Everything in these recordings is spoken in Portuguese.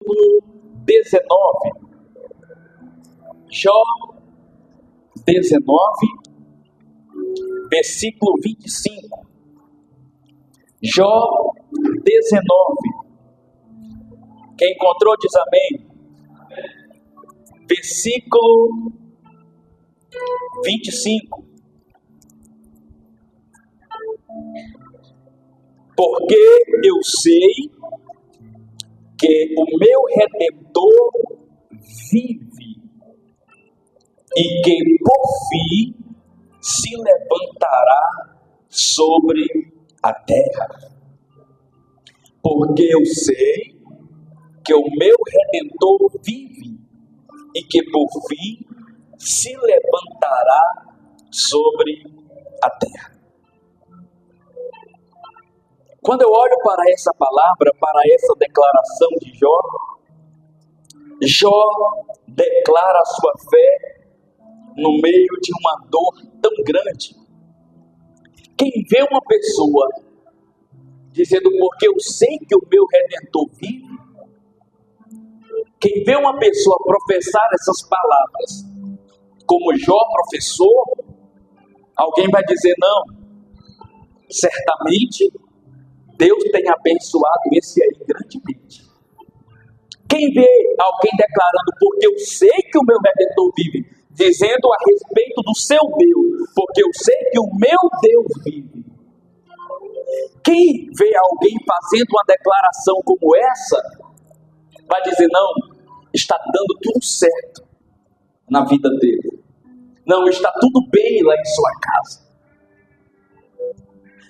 19. Jó 19, versículo 25. Jó 19. Quem encontrou diz amém. Versículo 25. Porque eu sei que o meu Redentor vive e que por fim se levantará sobre a terra. Porque eu sei que o meu Redentor vive e que por fim se levantará sobre a terra. Quando eu olho para essa palavra, para essa declaração de Jó, Jó declara a sua fé no meio de uma dor tão grande. Quem vê uma pessoa dizendo, porque eu sei que o meu Redentor vive, quem vê uma pessoa professar essas palavras, como Jó professou, alguém vai dizer, não, certamente Deus tem abençoado esse aí grandemente. Quem vê alguém declarando, porque eu sei que o meu Redentor vive, dizendo a respeito do seu Deus, porque eu sei que o meu Deus vive. Quem vê alguém fazendo uma declaração como essa, vai dizer, não, está dando tudo certo na vida dele. Não, está tudo bem lá em sua casa.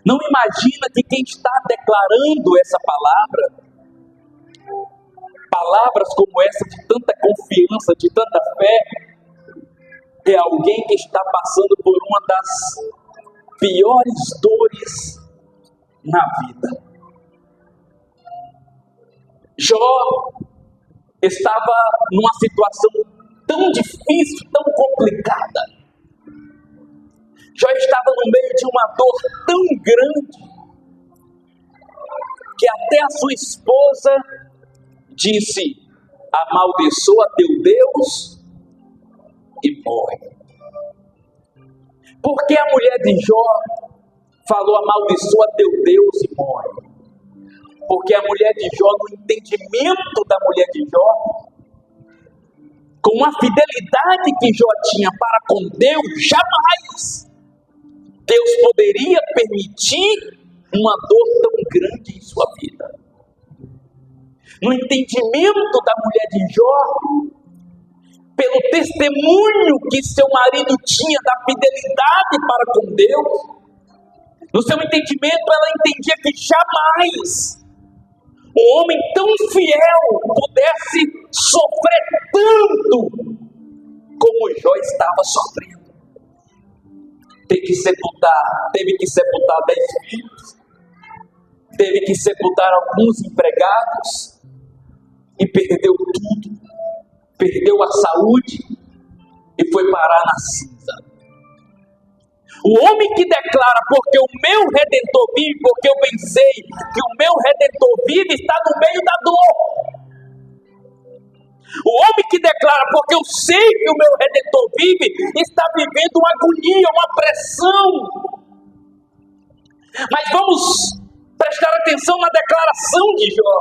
Não imagina que quem está declarando essa palavra, palavras como essa de tanta confiança, de tanta fé, é alguém que está passando por uma das piores dores na vida. Jó estava numa situação tão difícil, tão complicada. Jó estava no meio de uma dor tão grande que até a sua esposa disse, amaldiçoa teu Deus e morre. Por que a mulher de Jó falou amaldiçoa teu Deus e morre? Porque a mulher de Jó, no entendimento da mulher de Jó, com a fidelidade que Jó tinha para com Deus, jamais Deus poderia permitir uma dor tão grande em sua vida. No entendimento da mulher de Jó, pelo testemunho que seu marido tinha da fidelidade para com Deus, no seu entendimento ela entendia que jamais um homem tão fiel pudesse sofrer tanto como Jó estava sofrendo. Teve que sepultar 10 filhos, teve que sepultar alguns empregados e perdeu tudo, perdeu a saúde e foi parar na cinza. O homem que declara, porque o meu Redentor vive, porque eu pensei que o meu Redentor vive, está no meio da dor. O homem que declara, porque eu sei que o meu Redentor vive, está vivendo uma agonia, uma pressão. Mas vamos prestar atenção na declaração de Jó.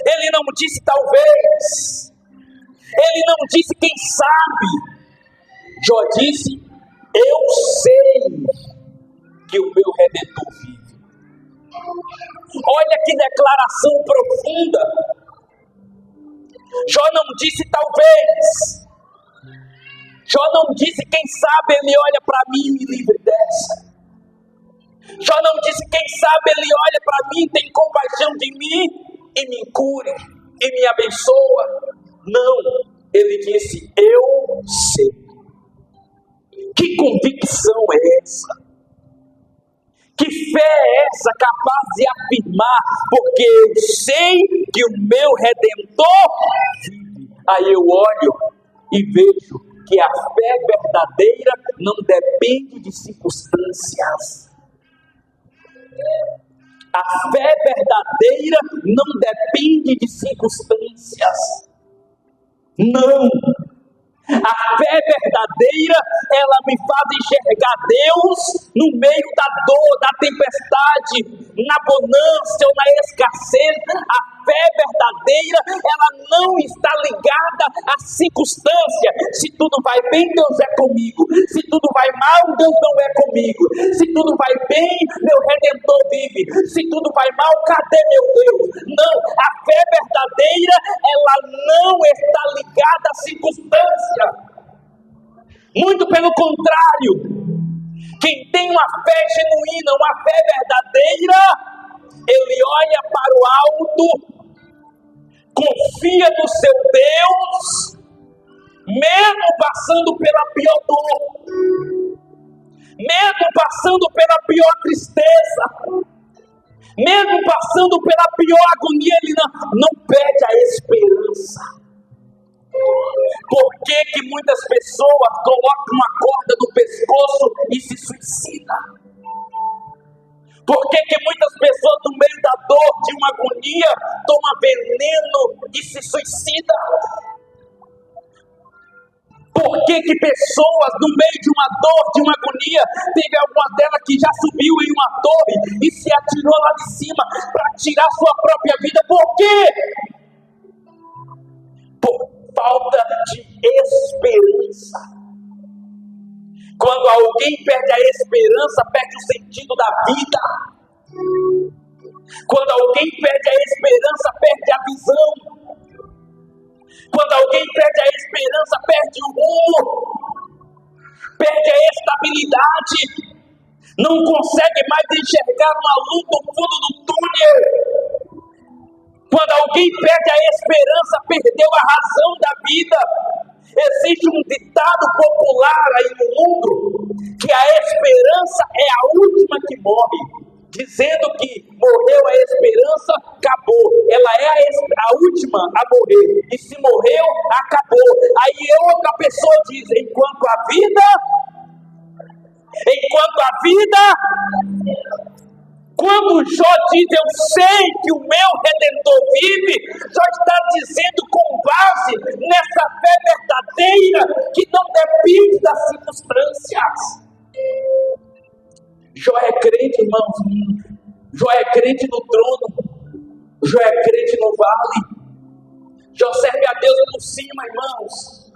Ele não disse talvez, ele não disse quem sabe. Jó disse, eu sei que o meu Redentor vive. Olha que declaração profunda. Jó não disse talvez. Jó não disse quem sabe ele olha para mim e me livre dessa. Jó não disse quem sabe ele olha para mim, tem compaixão de mim e me cure e me abençoa. Não, ele disse eu sei. Que convicção é essa? Que fé é essa capaz de afirmar, porque eu sei que o meu Redentor vive. Aí eu olho e vejo que a fé verdadeira não depende de circunstâncias. A fé verdadeira não depende de circunstâncias. Não. A fé verdadeira, ela me faz enxergar Deus no meio da dor, da tempestade, na bonança ou na escassez. A fé verdadeira, ela não está ligada à circunstância. Se tudo vai bem, Deus é comigo. Se tudo vai mal, Deus não é comigo. Se tudo vai bem, meu Redentor vive. Se tudo vai mal, cadê meu Deus? Não, a fé verdadeira, ela não está ligada à circunstância. Muito pelo contrário, quem tem uma fé genuína, uma fé verdadeira, ele olha para o alto, confia no seu Deus, mesmo passando pela pior dor, mesmo passando pela pior tristeza, mesmo passando pela pior agonia, ele não perde a esperança. Por que muitas pessoas colocam uma corda no pescoço e se suicidam? Por que muitas pessoas no meio da dor, de uma agonia, tomam veneno e se suicidam? Por que pessoas no meio de uma dor, de uma agonia, teve alguma delas que já subiu em uma torre e se atirou lá de cima para tirar sua própria vida? Por quê? Por falta de esperança. Quando alguém perde a esperança, perde o sentido da vida. Quando alguém perde a esperança, perde a visão. Quando alguém perde a esperança, perde o rumo, perde a estabilidade, não consegue mais enxergar uma luz no fundo do túnel. Quando alguém perde a esperança, perdeu a razão da vida. Existe um ditado popular aí no mundo, que a esperança é a última que morre, dizendo que morreu a esperança, acabou. Ela é a última a morrer, e se morreu, acabou. Aí outra pessoa diz, enquanto a vida, quando Jó diz, eu sei que o meu Redentor vive, Jó está dizendo com base nessa fé verdadeira, que não depende das circunstâncias. Jó é crente, irmãos. Jó é crente no trono. Jó é crente no vale. Jó serve a Deus por cima, irmãos,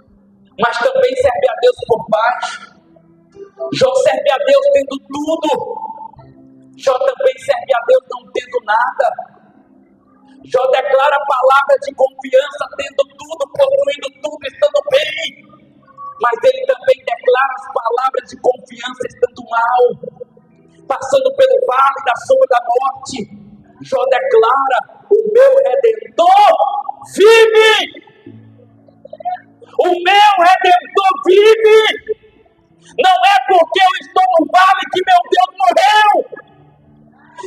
mas também serve a Deus por baixo. Jó serve a Deus tendo tudo. Jó também serve a Deus não tendo nada. Jó declara a palavra de confiança, tendo tudo, possuindo tudo, estando bem. Mas ele também declara as palavras de confiança, estando mal, passando pelo vale da sombra da morte. Jó declara, o meu Redentor vive. O meu Redentor vive. Não é porque eu estou no vale que meu Deus morreu.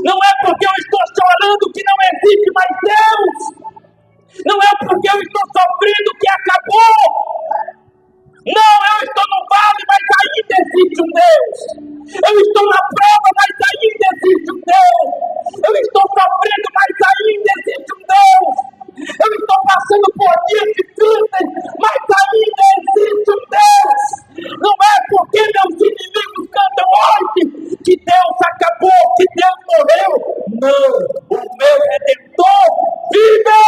Não é porque eu estou chorando que não existe mais Deus. Não é porque eu estou sofrendo que acabou. Não, eu estou no vale, mas ainda existe um Deus. Eu estou na prova, mas ainda existe um Deus. Eu estou sofrendo, mas ainda existe um Deus. Eu estou passando por dias difíceis, mas ainda existe um Deus. Não é porque meus inimigos cantam hoje que Deus acabou, que Deus morreu. Não, o meu Redentor vive.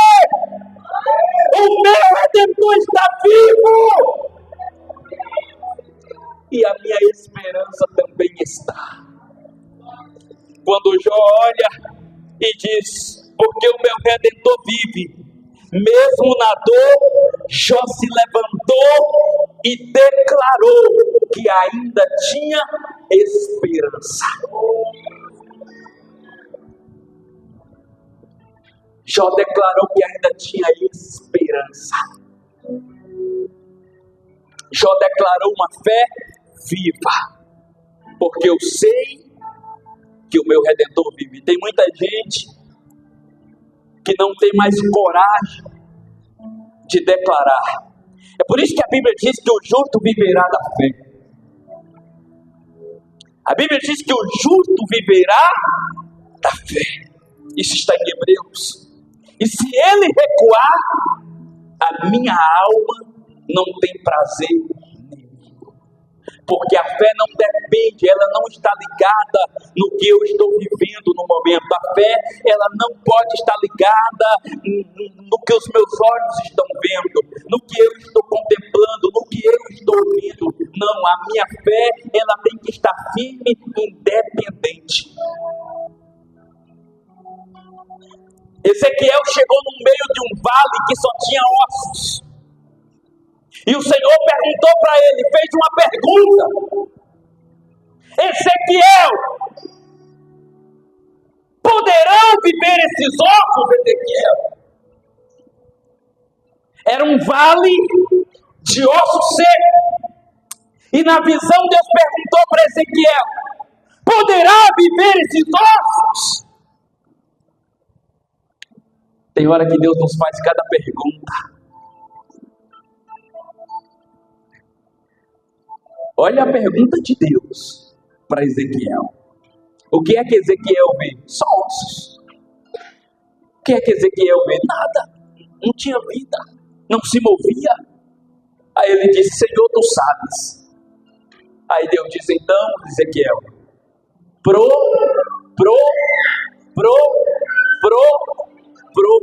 O meu Redentor está vivo. E a minha esperança também está. Quando Jó olha e diz, porque o meu Redentor vive, mesmo na dor, Jó se levantou e declarou que ainda tinha esperança. Jó declarou que ainda tinha esperança. Jó declarou uma fé viva, porque eu sei que o meu Redentor vive. Tem muita gente que não tem mais coragem de declarar. É por isso que a Bíblia diz que o justo viverá da fé. A Bíblia diz que o justo viverá da fé. Isso está em Hebreus. E se ele recuar, a minha alma não tem prazer nele. Porque a fé não depende, ela não está ligada no que eu estou vivendo no momento. A fé, ela não pode estar ligada no que os meus olhos estão vendo, no que eu estou contemplando, no que eu estou ouvindo. Não, a minha fé, ela tem que estar firme, independente. Ezequiel chegou no meio de um vale que só tinha ossos. E o Senhor perguntou para ele, fez uma pergunta: Ezequiel, poderão viver esses ossos, Ezequiel? Era um vale de ossos secos. E na visão Deus perguntou para Ezequiel: poderá viver esses ossos? Tem hora que Deus nos faz cada pergunta. Olha a pergunta de Deus para Ezequiel. O que é que Ezequiel vê? Só ossos. O que é que Ezequiel vê? Nada. Não tinha vida. Não se movia. Aí ele disse: Senhor, tu sabes. Aí Deus diz: então, Ezequiel,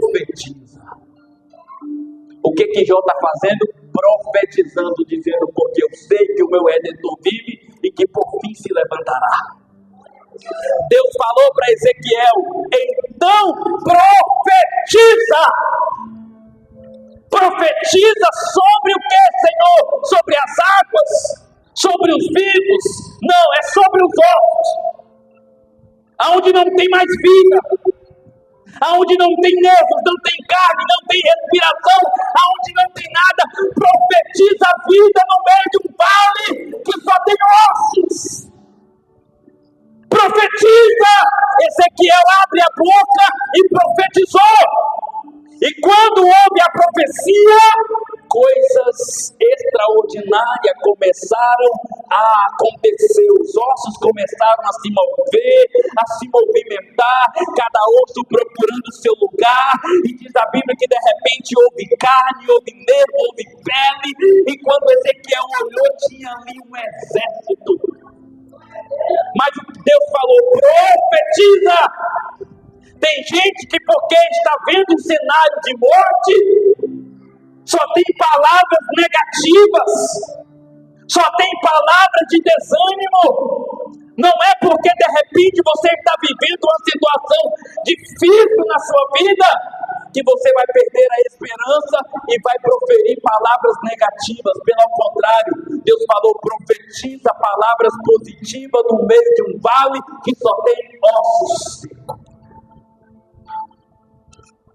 profetiza. O que Jó está fazendo? Profetizando, dizendo: porque eu sei que o meu Redentor vive e que por fim se levantará. Deus falou para Ezequiel: então profetiza. Profetiza sobre o que, Senhor? Sobre as águas, sobre os vivos? Não, é sobre os ossos, aonde não tem mais vida, aonde não tem nervos, não tem carne, não tem respiração, aonde não tem nada. Profetiza a vida no meio de um vale que só tem ossos. Profetiza. Ezequiel abre a boca e profetizou. E quando houve a profecia, coisas extraordinárias começaram a acontecer. Os ossos começaram a se mover, a se movimentar, cada osso procurando seu lugar. E diz a Bíblia que de repente houve carne, houve nervo, houve pele. E quando Ezequiel olhou, tinha ali um exército. Mas Deus falou: profetiza. Tem gente que, porque está vendo um cenário de morte, só tem palavras negativas, só tem palavras de desânimo. Não é porque de repente você está vivendo uma situação difícil na sua vida que você vai perder a esperança e vai proferir palavras negativas. Pelo contrário, Deus falou: profetiza palavras positivas no meio de um vale que só tem ossos secos.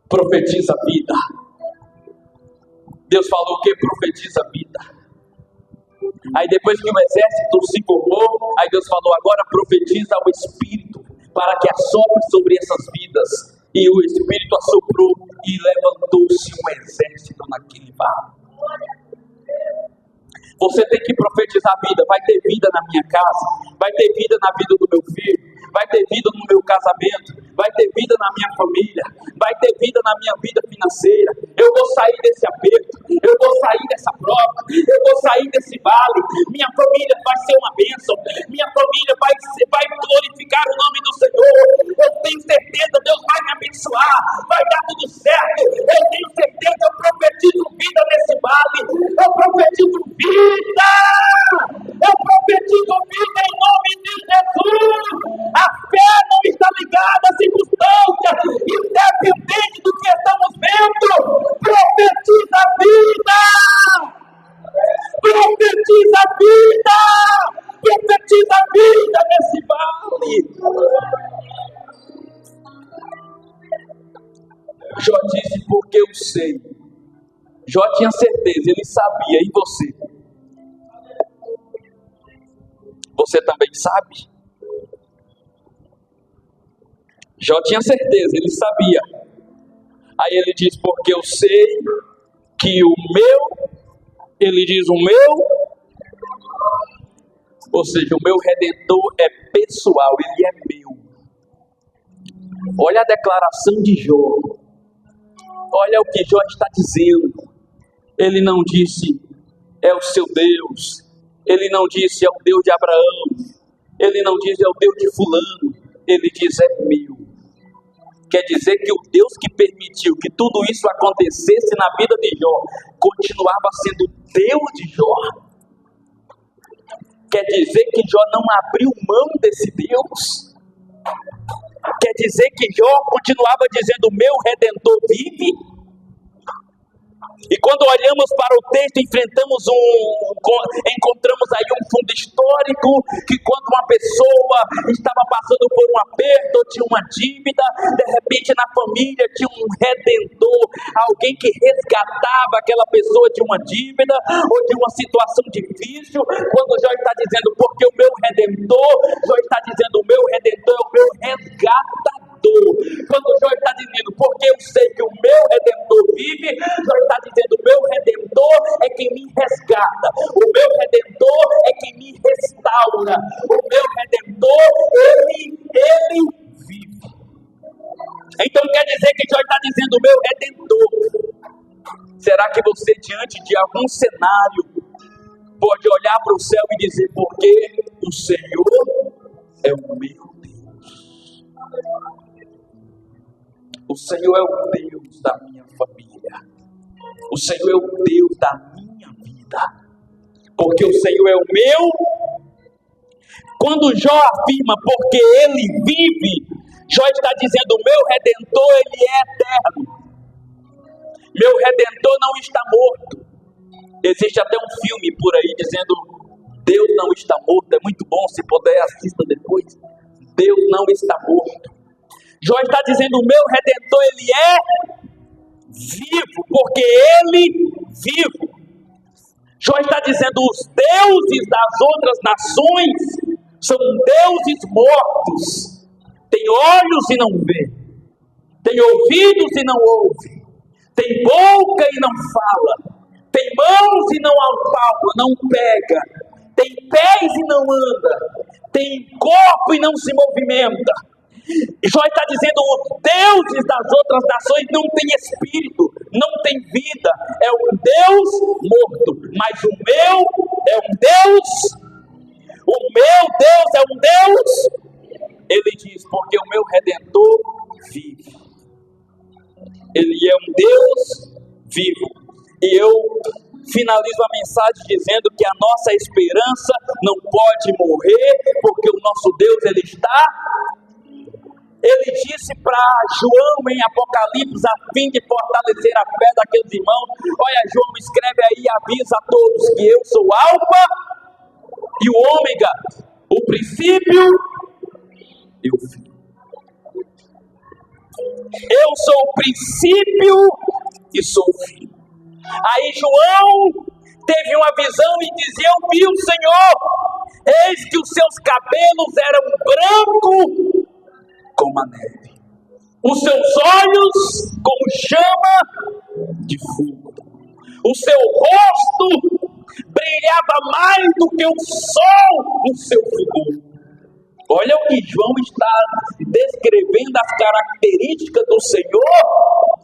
Profetiza vida. Deus falou que profetiza vida. Aí depois que o exército se formou, aí Deus falou: agora profetiza o Espírito, para que assopre sobre essas vidas. E o Espírito assoprou e levantou-se um exército naquele vale. Você tem que profetizar vida. Vai ter vida na minha casa, vai ter vida na vida do meu filho, vai ter vida no meu casamento, vai ter vida na minha família, vai ter vida na minha vida financeira. Eu vou sair desse aperto, eu vou sair dessa prova, eu vou sair desse vale. Minha família vai ser uma bênção, minha família vai glorificar o nome do Senhor. Eu tenho certeza, Deus vai me abençoar, vai dar tudo certo. Eu tenho certeza, eu profetizo vida nesse vale, eu profetizo vida. Eu profetizo vida em nome de Jesus. A fé não está ligada a circunstâncias, independente do que estamos vendo. Profetiza vida. Profetiza vida. Profetiza vida nesse vale. Jó disse: porque eu sei. Jó tinha certeza, ele sabia. E você? Você também sabe? Jó tinha certeza, ele sabia. Aí ele diz: porque eu sei que o meu, ele diz o meu, ou seja, o meu Redentor é pessoal, ele é meu. Olha a declaração de Jó. Olha o que Jó está dizendo. Ele não disse, é o seu Deus. Ele não disse, é o Deus de Abraão. Ele não diz, é o Deus de fulano. Ele diz, é meu. Quer dizer que o Deus que permitiu que tudo isso acontecesse na vida de Jó, continuava sendo Deus de Jó. Quer dizer que Jó não abriu mão desse Deus. Quer dizer que Jó continuava dizendo, meu Redentor vive. E quando olhamos para o texto, encontramos aí um fundo histórico, que quando uma pessoa estava passando por um aperto, ou tinha uma dívida, de repente na família tinha um redentor, alguém que resgatava aquela pessoa de uma dívida, ou de uma situação difícil. Quando Jó está dizendo, porque o meu redentor, Jó está dizendo, o meu redentor é o meu resgatador. Quando Jó está dizendo, porque eu sei que o meu Redentor vive, Jó está dizendo, o meu Redentor é quem me resgata, o meu Redentor é quem me restaura, o meu Redentor, ele vive. Então quer dizer que Jó está dizendo, o meu Redentor. Será que você, diante de algum cenário, pode olhar para o céu e dizer, porque o Senhor é o meu Deus? O Senhor é o Deus da minha família. O Senhor é o Deus da minha vida. Porque o Senhor é o meu. Quando Jó afirma, porque Ele vive, Jó está dizendo, o meu Redentor, Ele é eterno. Meu Redentor não está morto. Existe até um filme por aí dizendo, Deus não está morto. É muito bom, se puder, assista depois. Deus não está morto. Jó está dizendo, o meu Redentor, Ele é vivo, porque Ele vive. Jó está dizendo, os deuses das outras nações são deuses mortos. Tem olhos e não vê, tem ouvidos e não ouve, tem boca e não fala, tem mãos e não apalpa, não pega, tem pés e não anda, tem corpo e não se movimenta. Jó está dizendo, os deuses das outras nações não têm espírito, não têm vida, é um Deus morto, mas o meu é um Deus, o meu Deus é um Deus, ele diz, porque o meu Redentor vive, ele é um Deus vivo. E eu finalizo a mensagem dizendo que a nossa esperança não pode morrer, porque o nosso Deus, ele está. Ele disse para João em Apocalipse, a fim de fortalecer a fé daqueles irmãos, olha João, escreve aí e avisa a todos que eu sou o Alfa e o Ômega, o princípio e o fim. Eu sou o princípio e sou o fim. Aí João teve uma visão e dizia, eu vi o Senhor, eis que os seus cabelos eram brancos como a neve, os seus olhos como chama de fogo, o seu rosto brilhava mais do que o sol no seu fulgor. Olha o que João está descrevendo, as características do Senhor,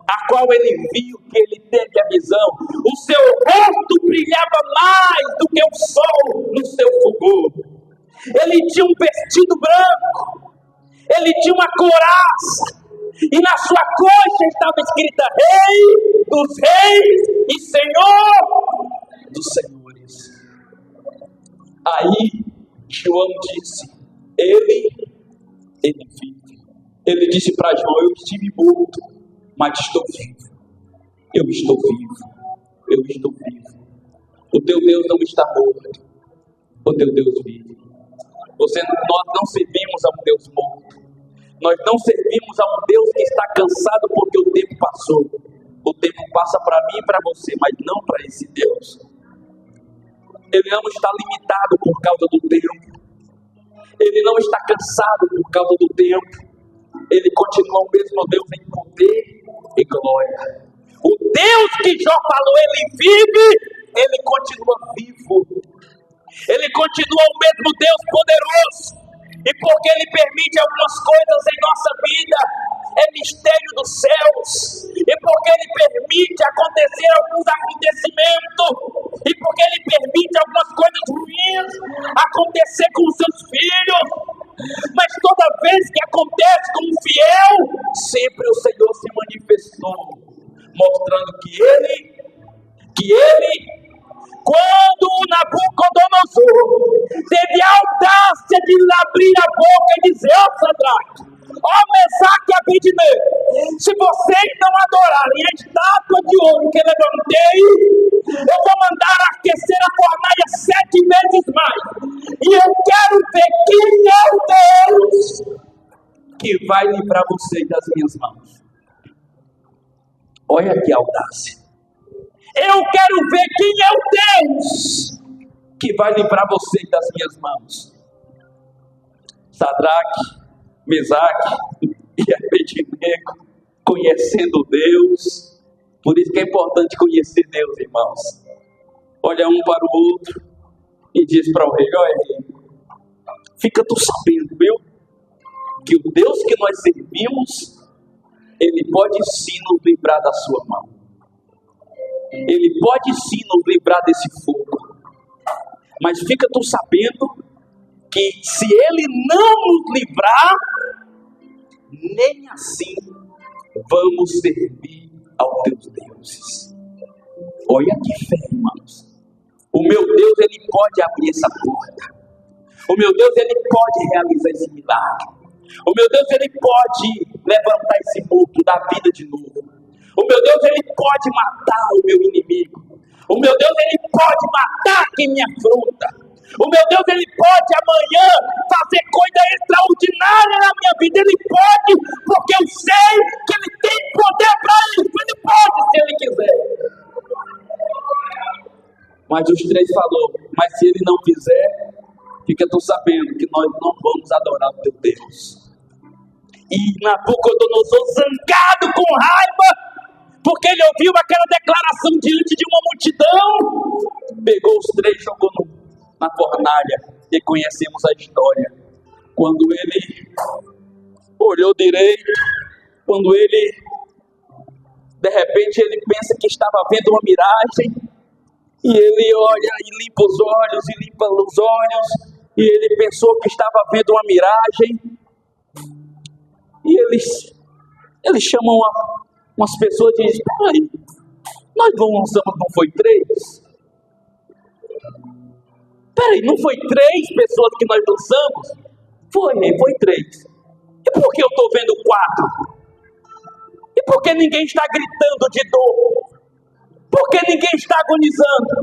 a qual ele viu, que ele teve a visão. O seu rosto brilhava mais do que o sol no seu fulgor. Ele tinha um vestido branco, ele tinha uma couraça, e na sua coxa estava escrita Rei dos Reis e Senhor dos Senhores. Aí João disse, ele vive. Ele disse para João, eu estive morto, mas estou vivo. Eu estou vivo. Eu estou vivo. O teu Deus não está morto. O teu Deus vive. Nós não servimos a um Deus morto. Nós não servimos a um Deus que está cansado porque o tempo passou. O tempo passa para mim e para você, mas não para esse Deus. Ele não está limitado por causa do tempo. Ele não está cansado por causa do tempo. Ele continua o mesmo Deus em poder e glória. O Deus que Jó falou, ele vive, ele continua vivo. Ele continua o mesmo Deus poderoso. E porque Ele permite algumas coisas em nossa vida, é mistério dos céus. E porque Ele permite acontecer alguns acontecimentos, e porque Ele permite algumas coisas ruins acontecer com os seus filhos. Mas toda vez que acontece com um fiel, sempre o Senhor se manifestou, mostrando que Ele, quando Nabucodonosor teve a audácia de abrir a boca e dizer: ó Sadraque, ó Mesaque e Abednego, se vocês não adorarem a estátua de ouro que levantei, eu vou mandar aquecer a fornalha 7 vezes mais. E eu quero ver quem é o Deus que vai livrar vocês das minhas mãos. Olha que audácia. Eu quero ver quem é o Deus que vai livrar vocês das minhas mãos. Sadraque, Mesaque e Abednego, conhecendo Deus. Por isso que é importante conhecer Deus, irmãos. Olha um para o outro e diz para o rei: olha, rei, fica tu sabendo, viu, que o Deus que nós servimos, Ele pode sim nos livrar da sua mão. Ele pode sim nos livrar desse fogo. Mas fica tu sabendo que se Ele não nos livrar, nem assim vamos servir aos teus deuses. Olha que fé, irmãos. O meu Deus, Ele pode abrir essa porta. O meu Deus, Ele pode realizar esse milagre. O meu Deus, Ele pode levantar esse morto da vida de novo. O meu Deus, Ele pode matar o meu inimigo. O meu Deus, Ele pode matar quem me afronta. O meu Deus, Ele pode amanhã fazer coisa extraordinária na minha vida. Ele pode, porque eu sei que Ele tem poder para isso. Ele pode, se Ele quiser. Mas os 3 falou: mas se Ele não fizer, fica tu sabendo que nós não vamos adorar o teu Deus. E Nabucodonosor, zangado com raiva, porque ele ouviu aquela declaração diante de uma multidão, pegou os 3 e jogou na fornalha. E conhecemos a história. Quando ele olhou direito, quando ele, de repente, ele pensa que estava vendo uma miragem, e ele olha e limpa os olhos, e ele pensou que estava vendo uma miragem, e eles chamam umas pessoas e dizem: peraí, nós não lançamos, não foi 3? Peraí, não foi 3 pessoas que nós lançamos? Foi 3. E por que eu estou vendo 4? E por que ninguém está gritando de dor? Por que ninguém está agonizando?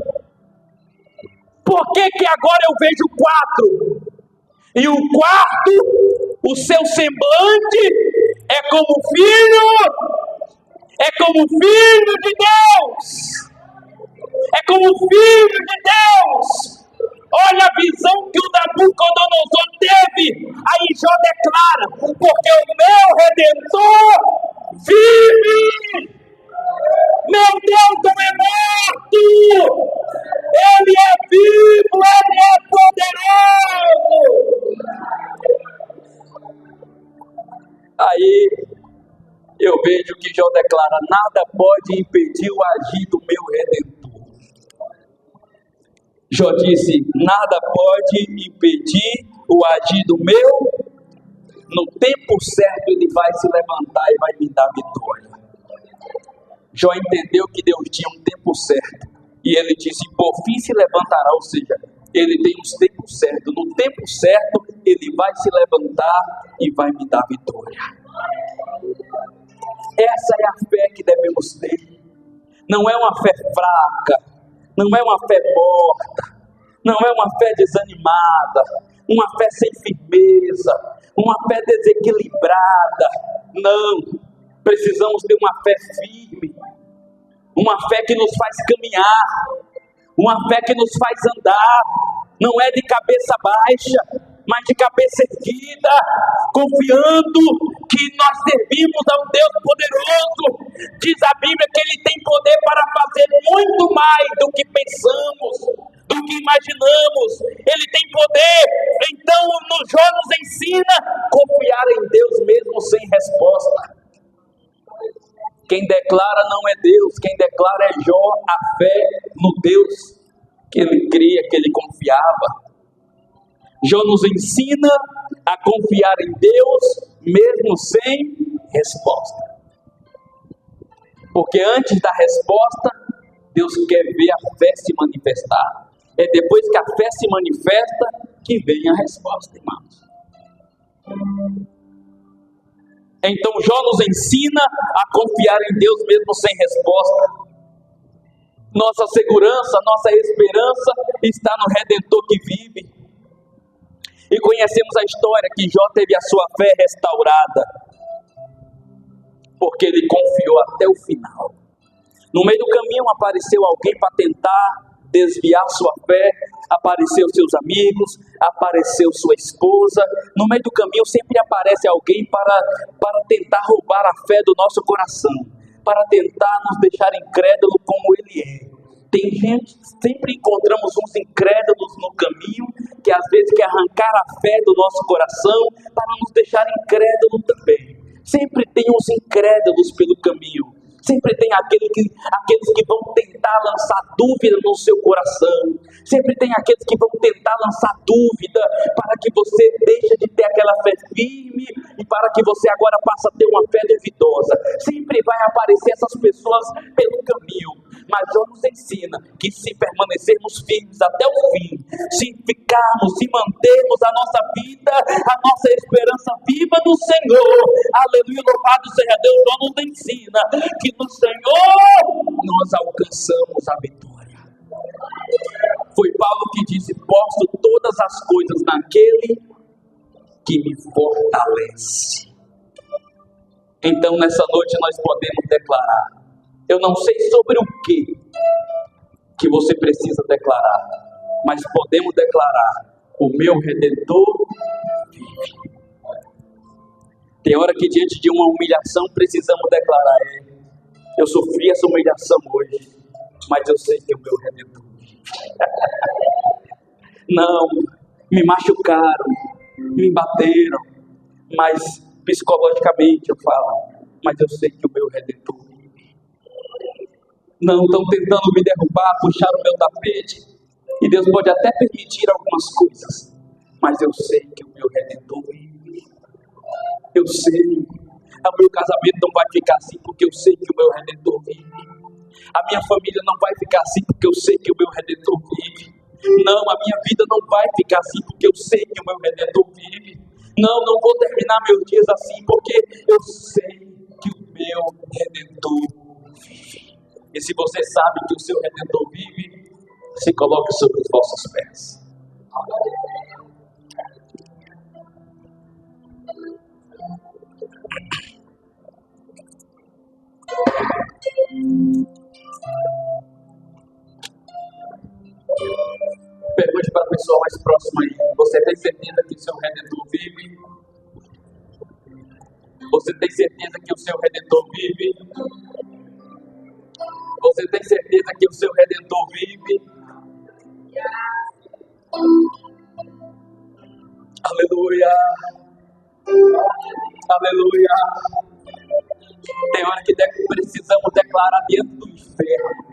Por que agora eu vejo 4? E o quarto, o seu semblante é como filho de Deus. É como filho de Deus. Olha a visão que o Nabucodonosor teve. Aí Jó declara: porque o meu Redentor vive. Meu Deus não é morto. Ele é vivo, Ele é poderoso. Aí eu vejo que Jó declara: nada pode impedir o agir do meu Redentor. Jó disse: nada pode impedir o agir do meu. No tempo certo Ele vai se levantar e vai me dar vitória. Jó entendeu que Deus tinha um tempo certo. E ele disse: por fim se levantará. Ou seja, Ele tem os tempos certos. No tempo certo Ele vai se levantar e vai me dar vitória. Essa é a fé que devemos ter. Não é uma fé fraca, não é uma fé morta, não é uma fé desanimada, uma fé sem firmeza, uma fé desequilibrada. Não, precisamos ter uma fé firme, uma fé que nos faz caminhar, uma fé que nos faz andar. Não é de cabeça baixa, mas de cabeça erguida, confiando que nós servimos a um Deus poderoso. Diz a Bíblia que Ele tem poder para fazer muito mais do que pensamos, do que imaginamos. Ele tem poder. Então Jó nos ensina a confiar em Deus mesmo sem resposta. Quem declara não é Deus, quem declara é Jó, a fé no Deus que ele cria, que ele confiava. Jó nos ensina a confiar em Deus mesmo sem resposta. Porque antes da resposta, Deus quer ver a fé se manifestar. É depois que a fé se manifesta que vem a resposta, irmãos. Então Jó nos ensina a confiar em Deus mesmo sem resposta. Nossa segurança, nossa esperança está no Redentor que vive. E conhecemos a história que Jó teve a sua fé restaurada, porque ele confiou até o final. No meio do caminho apareceu alguém para tentar desviar sua fé, apareceu seus amigos, apareceu sua esposa. No meio do caminho sempre aparece alguém para tentar roubar a fé do nosso coração, para tentar nos deixar incrédulos como ele é. Tem gente, sempre encontramos uns incrédulos no caminho, que às vezes quer arrancar a fé do nosso coração para nos deixar incrédulos também. Sempre tem uns incrédulos pelo caminho. Sempre tem aqueles que vão tentar lançar dúvida no seu coração. Sempre tem aqueles que vão tentar lançar dúvida para que você deixe de ter aquela fé firme e para que você agora passe a ter uma fé duvidosa. Sempre vai aparecer essas pessoas pelo caminho. Mas Jó nos ensina que se permanecermos firmes até o fim, se ficarmos, se mantermos a nossa vida, a nossa esperança viva no Senhor, aleluia, louvado seja Deus, Jó nos ensina que no Senhor nós alcançamos a vitória. Foi Paulo que disse: posto todas as coisas naquele que me fortalece. Então nessa noite nós podemos declarar. Eu não sei sobre o que você precisa declarar, mas podemos declarar: o meu Redentor vive. Tem hora que diante de uma humilhação precisamos declarar: eu sofri essa humilhação hoje, mas eu sei que o meu Redentor vive. Não, me machucaram, me bateram, mas psicologicamente eu falo, mas eu sei que o meu Redentor vive. Não, estão tentando me derrubar, puxar o meu tapete. E Deus pode até permitir algumas coisas, mas eu sei que o meu Redentor vive. Eu sei. O meu casamento não vai ficar assim porque eu sei que o meu Redentor vive. A minha família não vai ficar assim porque eu sei que o meu Redentor vive. Não, a minha vida não vai ficar assim porque eu sei que o meu Redentor vive. Não, não vou terminar meus dias assim porque eu sei que o meu Redentor vive. E se você sabe que o seu Redentor vive, se coloque sobre os vossos pés. Pergunte para a pessoa mais próxima aí: você tem certeza que o seu Redentor vive? Você tem certeza que o seu Redentor vive? Você tem certeza que o seu Redentor vive? Aleluia! Aleluia! Tem hora que precisamos declarar dentro do inferno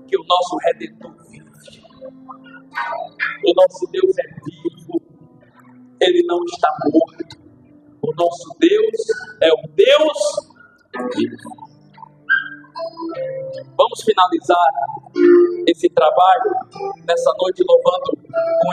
que o nosso Redentor vive. O nosso Deus é vivo. Ele não está morto. O nosso Deus é um Deus vivo. Vamos finalizar esse trabalho nessa noite louvando com